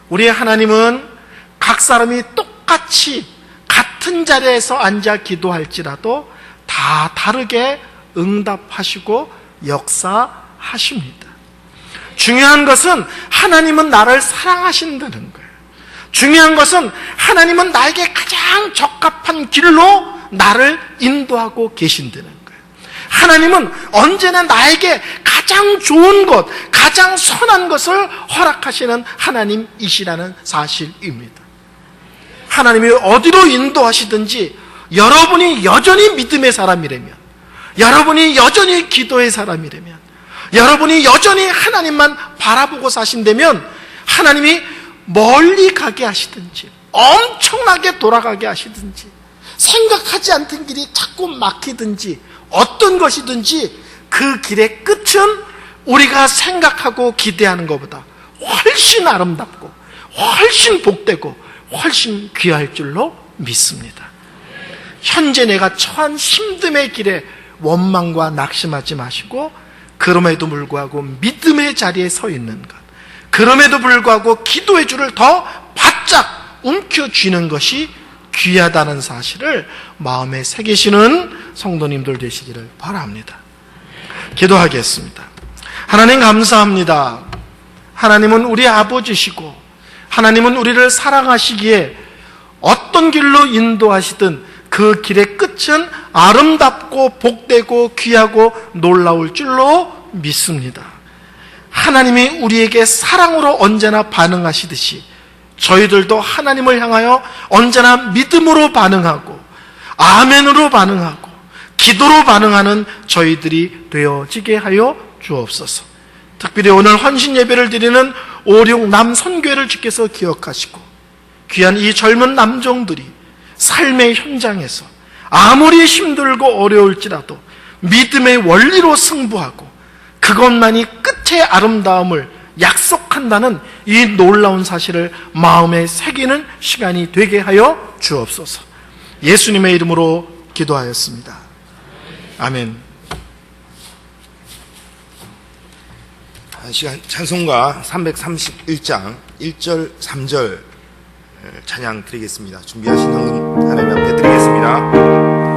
우리 하나님은 각 사람이 똑같이 같은 자리에서 앉아 기도할지라도 다 다르게 응답하시고 역사하십니다. 중요한 것은 하나님은 나를 사랑하신다는 거예요. 중요한 것은 하나님은 나에게 가장 적합한 길로 나를 인도하고 계신다는 거예요. 하나님은 언제나 나에게 가장 좋은 것, 가장 선한 것을 허락하시는 하나님이시라는 사실입니다. 하나님이 어디로 인도하시든지 여러분이 여전히 믿음의 사람이라면, 여러분이 여전히 기도의 사람이라면, 여러분이 여전히 하나님만 바라보고 사신다면 하나님이 멀리 가게 하시든지 엄청나게 돌아가게 하시든지 생각하지 않던 길이 자꾸 막히든지 어떤 것이든지 그 길의 끝은 우리가 생각하고 기대하는 것보다 훨씬 아름답고 훨씬 복되고 훨씬 귀할 줄로 믿습니다. 현재 내가 처한 힘듦의 길에 원망과 낙심하지 마시고 그럼에도 불구하고 믿음의 자리에 서 있는 것, 그럼에도 불구하고 기도의 줄을 더 바짝 움켜쥐는 것이 귀하다는 사실을 마음에 새기시는 성도님들 되시기를 바랍니다. 기도하겠습니다. 하나님 감사합니다. 하나님은 우리 아버지시고 하나님은 우리를 사랑하시기에 어떤 길로 인도하시든 그 길의 끝은 아름답고 복되고 귀하고 놀라울 줄로 믿습니다. 하나님이 우리에게 사랑으로 언제나 반응하시듯이 저희들도 하나님을 향하여 언제나 믿음으로 반응하고 아멘으로 반응하고 기도로 반응하는 저희들이 되어지게 하여 주옵소서. 특별히 오늘 헌신 예배를 드리는 56 남선교회를 주께서 기억하시고 귀한 이 젊은 남종들이 삶의 현장에서 아무리 힘들고 어려울지라도 믿음의 원리로 승부하고 그것만이 끝의 아름다움을 약속한다는 이 놀라운 사실을 마음에 새기는 시간이 되게 하여 주옵소서. 예수님의 이름으로 기도하였습니다. 아멘. 시간 찬송가 331장 1절 3절 찬양 드리겠습니다. 준비하신 하나님 앞에 드리겠습니다.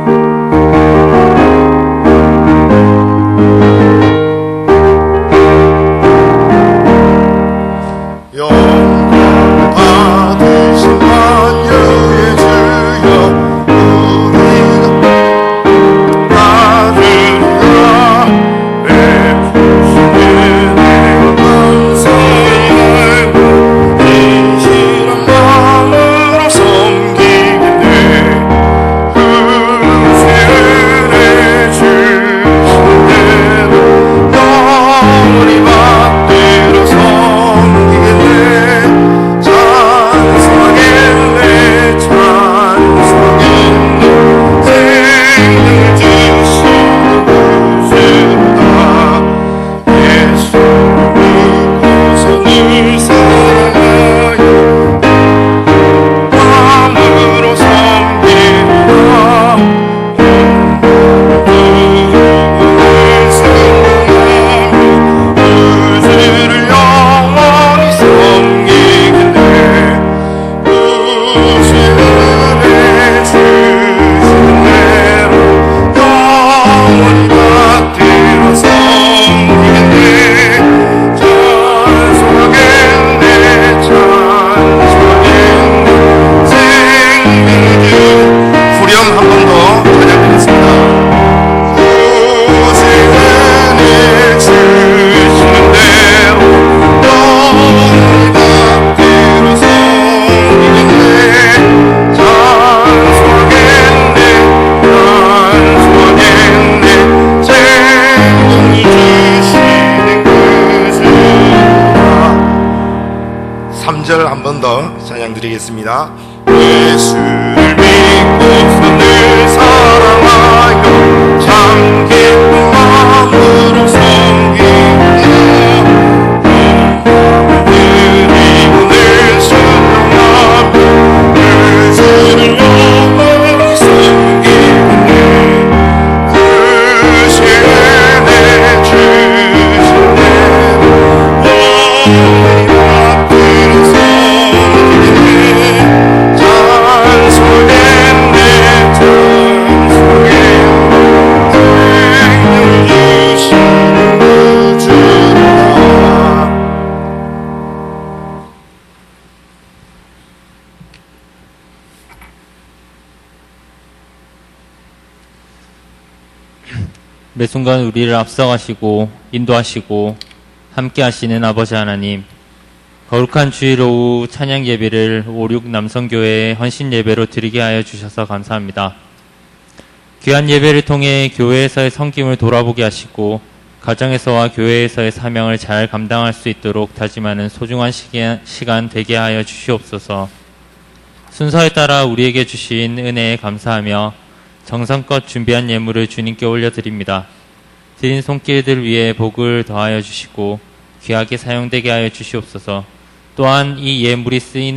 한 번 더 찬양 드리겠습니다. 예수를 믿고서 늘 사랑하여 참 기쁜 마음으로 섬기며 드리고 늘 순종하며 그 주를 영원히 섬기네. 그 시간에 주신 대로 찬송했네 매 순간 우리를 앞서가시고 인도하시고 함께 하시는 아버지 하나님, 거룩한 주일 오후 찬양 예배를 56 남성교회의 헌신 예배로 드리게 하여 주셔서 감사합니다. 귀한 예배를 통해 교회에서의 섬김을 돌아보게 하시고 가정에서와 교회에서의 사명을 잘 감당할 수 있도록 다짐하는 소중한 시간 되게 하여 주시옵소서. 순서에 따라 우리에게 주신 은혜에 감사하며 정성껏 준비한 예물을 주님께 올려드립니다. 드린 손길들 위에 복을 더하여 주시고 귀하게 사용되게 하여 주시옵소서. 또한 이 예물이 쓰이는